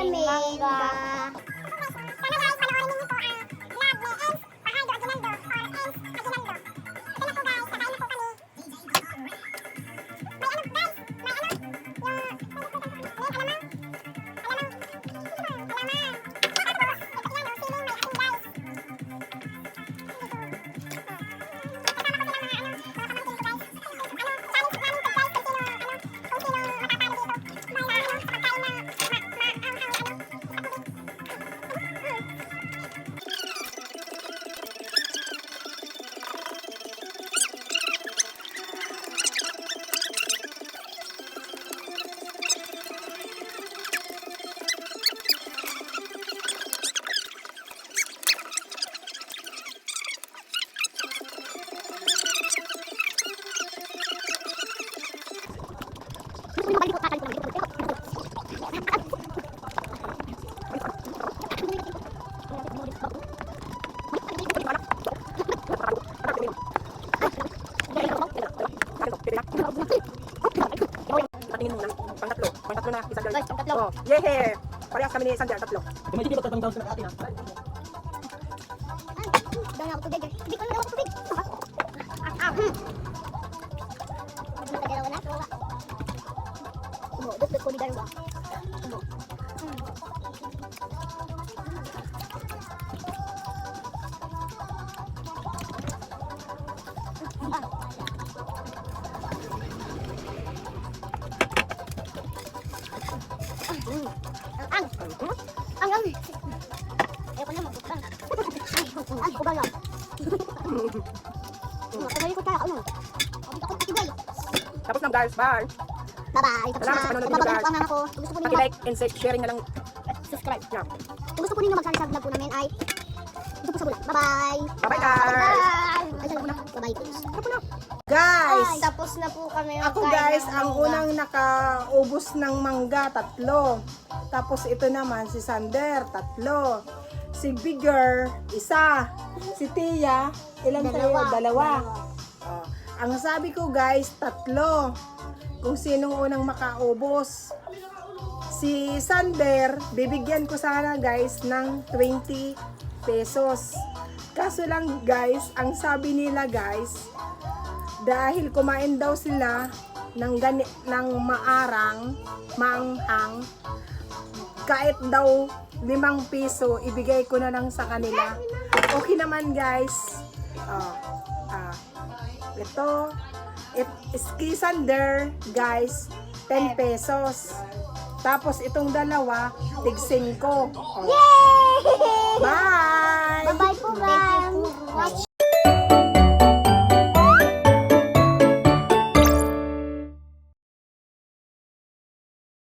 daming mangga. Patingin muna. Pang-tatlo. Pang-tatlo na. Isang girl. Pang-tatlo. Oh, yehey! Parehas kami ni Sander, tatlo. May hindi ba tatang down sa atin ha? Dami ako tubig. Hindi ko na ako tubig. Dalawa na. Dut ko ni dalawa. Ang ayaw ko na magbukang. Ay, kugang lang. Kagaling ko tayo, ano? Ako patibay. Tapos na guys, bye! Bye-bye. Tapos Salamat sa na. panonood Babalik niyo, po ang ako. Kung gusto po ninyo Paki-like and sharing na lang. subscribe. Yeah. Kung gusto po ninyo magsali sa vlog po namin ay dito po sa bulan. Bye-bye. Bye-bye guys! Ay, sabi ko na. Bye-bye please. Guys, Ay, tapos na po kami. ako guys, ang unang nakaubos ng mangga, 3. Tapos ito naman, si Sander, 3. Si Bigger, 1. Si Tia, ilan tayo? 2. Oh, ang sabi ko guys, 3. Kung sinong unang makaubos. Si Sander, bibigyan ko sana guys ng 20 pesos. Kaso lang guys, ang sabi nila guys, dahil kumain daw sila ng maanghang, kahit daw 5 piso, ibigay ko na lang sa kanila. Okay naman guys. Ito, Ski Sander guys, 10 pesos. Tapos itong dalawa, tig 5. Yay! Bye! Bye-bye po guys.